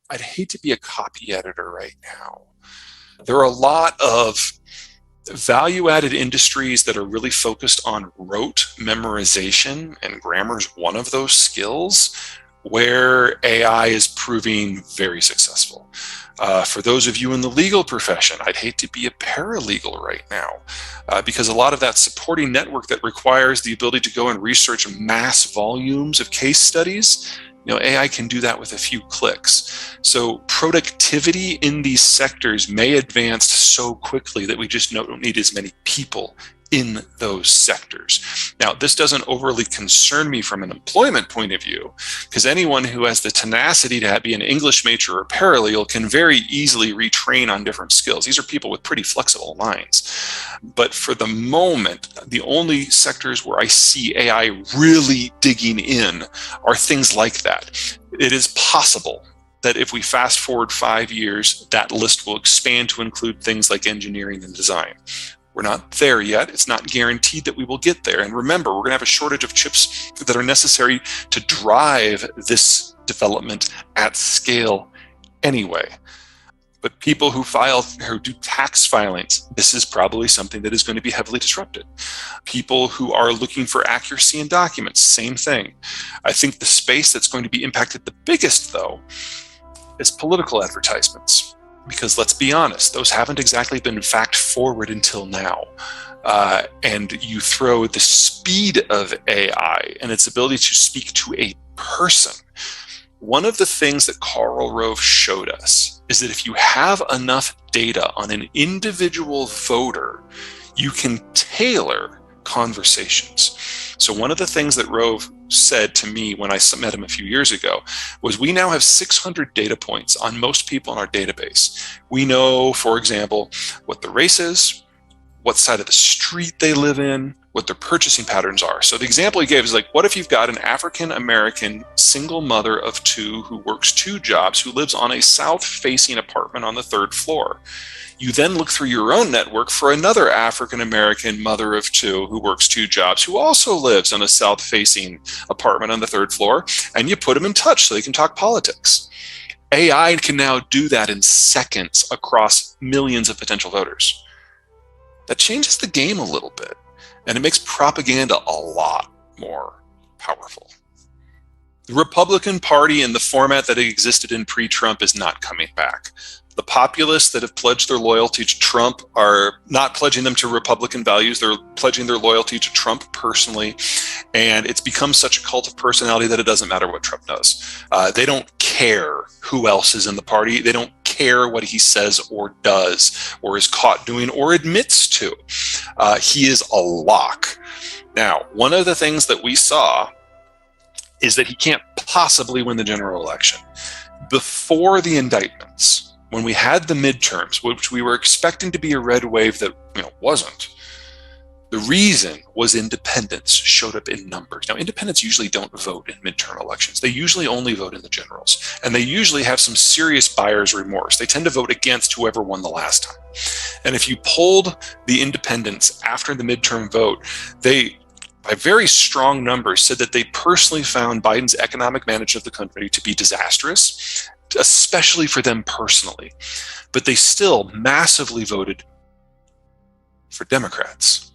I'd hate to be a copy editor right now. There are a lot of value-added industries that are really focused on rote memorization, and grammar is one of those skills where AI is proving very successful. For those of you in the legal profession, I'd hate to be a paralegal right now because a lot of that supporting network that requires the ability to go and research mass volumes of case studies, AI can do that with a few clicks. So productivity in these sectors may advance so quickly that we just don't need as many people in those sectors. Now, this doesn't overly concern me from an employment point of view, because anyone who has the tenacity to be an English major or paralegal can very easily retrain on different skills. These are people with pretty flexible minds. But for the moment, the only sectors where I see AI really digging in are things like that. It is possible that if we fast forward 5 years, that list will expand to include things like engineering and design. We're not there yet. It's not guaranteed that we will get there. And remember, we're going to have a shortage of chips that are necessary to drive this development at scale anyway. But people who do tax filings, this is probably something that is going to be heavily disrupted. People who are looking for accuracy in documents, same thing. I think the space that's going to be impacted the biggest, though, is political advertisements. Because let's be honest, those haven't exactly been fact forward until now. And you throw the speed of AI and its ability to speak to a person. One of the things that Karl Rove showed us is that if you have enough data on an individual voter, you can tailor conversations. So one of the things that Rove said to me when I met him a few years ago was, we now have 600 data points on most people in our database. We know, for example, what the race is, what side of the street they live in, what their purchasing patterns are. So the example he gave is like, what if you've got an African-American single mother of two who works 2 jobs, who lives on a south-facing apartment on the 3rd floor? You then look through your own network for another African-American mother of 2 who works 2 jobs, who also lives on a south-facing apartment on the 3rd floor, and you put them in touch so they can talk politics. AI can now do that in seconds across millions of potential voters. That changes the game a little bit, and it makes propaganda a lot more powerful. The Republican Party in the format that it existed in pre-Trump is not coming back. The populists that have pledged their loyalty to Trump are not pledging them to Republican values. They're pledging their loyalty to Trump personally. And it's become such a cult of personality that it doesn't matter what Trump does. They don't care who else is in the party. They don't care what he says or does or is caught doing or admits to. He is a lock. Now, one of the things that we saw is that he can't possibly win the general election. Before the indictments, when we had the midterms, which we were expecting to be a red wave that wasn't, the reason was independents showed up in numbers. Now, independents usually don't vote in midterm elections. They usually only vote in the generals. And they usually have some serious buyer's remorse. They tend to vote against whoever won the last time. And if you polled the independents after the midterm vote, they, by very strong numbers, said that they personally found Biden's economic management of the country to be disastrous, especially for them personally. But they still massively voted for Democrats.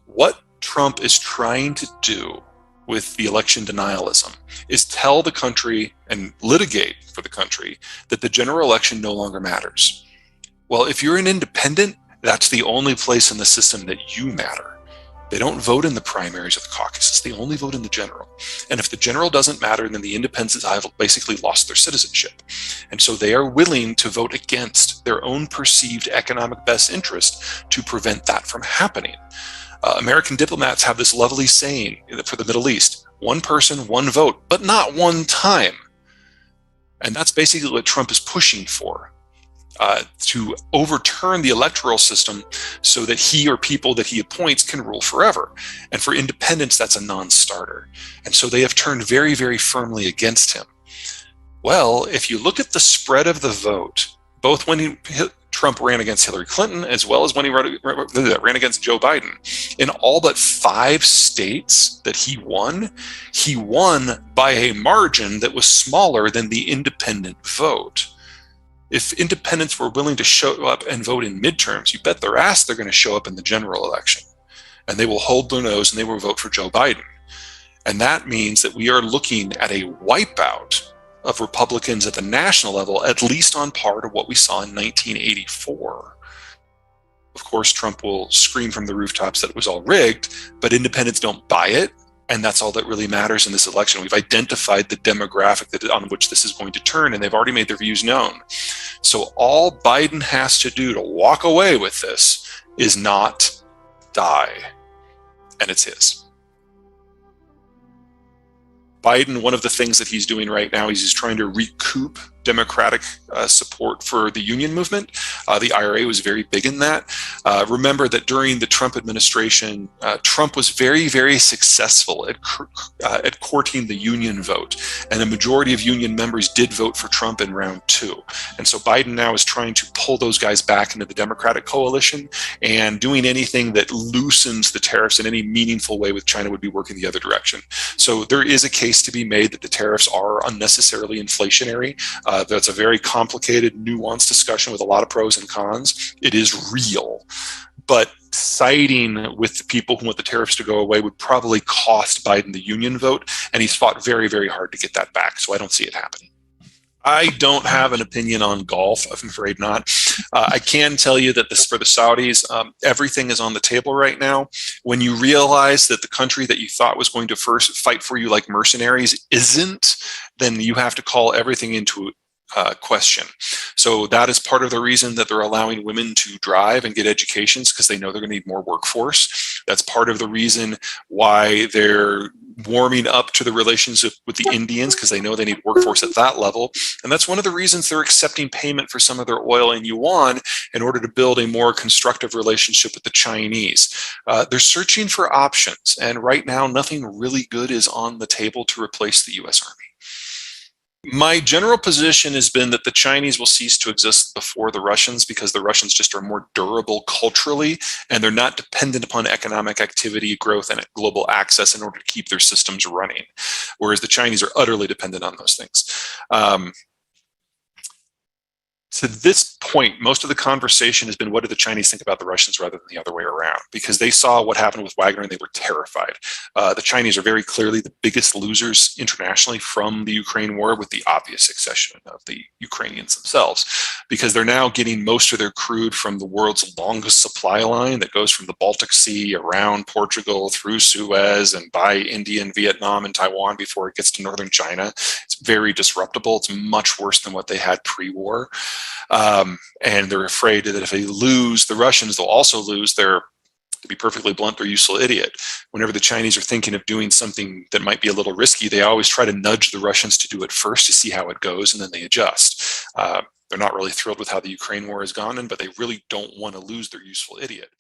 What Trump is trying to do with the election denialism is tell the country and litigate for the country that the general election no longer matters. Well, if you're an independent, that's the only place in the system that you matter. They don't vote in the primaries or the caucuses. They only vote in the general. And if the general doesn't matter, then the independents have basically lost their citizenship. And so they are willing to vote against their own perceived economic best interest to prevent that from happening. American diplomats have this lovely saying for the Middle East: one person, one vote, but not one time. And that's basically what Trump is pushing for, to overturn the electoral system so that he or people that he appoints can rule forever. And for independents, that's a non-starter. And so they have turned very, very firmly against him. Well, if you look at the spread of the vote, both when Trump ran against Hillary Clinton, as well as when he ran against Joe Biden. In all but 5 states that he won by a margin that was smaller than the independent vote. If independents were willing to show up and vote in midterms, you bet their ass they're going to show up in the general election. And they will hold their nose and they will vote for Joe Biden. And that means that we are looking at a wipeout of Republicans at the national level, at least on par to what we saw in 1984. Of course, Trump will scream from the rooftops that it was all rigged, but independents don't buy it. And that's all that really matters in this election. We've identified the demographic on which this is going to turn, and they've already made their views known. So all Biden has to do to walk away with this is not die. And it's his. Biden, one of the things that he's doing right now is he's trying to recoup Democratic support for the union movement. The IRA was very big in that. Remember that during the Trump administration, Trump was very, very successful at courting the union vote. And a majority of union members did vote for Trump in round 2. And so Biden now is trying to pull those guys back into the Democratic coalition, and doing anything that loosens the tariffs in any meaningful way with China would be working the other direction. So there is a case to be made that the tariffs are unnecessarily inflationary. That's a very complicated, nuanced discussion with a lot of pros and cons. It is real, but siding with the people who want the tariffs to go away would probably cost Biden the union vote, and he's fought very, very hard to get that back, so I don't see it happening. I don't have an opinion on golf, I'm afraid not. I can tell you that for the Saudis, everything is on the table right now. When you realize that the country that you thought was going to first fight for you like mercenaries isn't, then you have to call everything into question. So that is part of the reason that they're allowing women to drive and get educations, because they know they're going to need more workforce. That's part of the reason why they're warming up to the relationship with the Indians, because they know they need workforce at that level. And that's one of the reasons they're accepting payment for some of their oil in yuan in order to build a more constructive relationship with the Chinese. They're searching for options. And right now, nothing really good is on the table to replace the U.S. Army. My general position has been that the Chinese will cease to exist before the Russians, because the Russians just are more durable culturally, and they're not dependent upon economic activity, growth, and global access in order to keep their systems running, whereas the Chinese are utterly dependent on those things. To this point, most of the conversation has been, what do the Chinese think about the Russians rather than the other way around? Because they saw what happened with Wagner and they were terrified. The Chinese are very clearly the biggest losers internationally from the Ukraine war, with the obvious exception of the Ukrainians themselves, because they're now getting most of their crude from the world's longest supply line that goes from the Baltic Sea around Portugal through Suez and by India and Vietnam and Taiwan before it gets to northern China. It's very disruptible. It's much worse than what they had pre-war. And they're afraid that if they lose the Russians, they'll also lose their, to be perfectly blunt, their useful idiot. Whenever the Chinese are thinking of doing something that might be a little risky, they always try to nudge the Russians to do it first to see how it goes, and then they adjust. They're not really thrilled with how the Ukraine war has gone, but they really don't want to lose their useful idiot.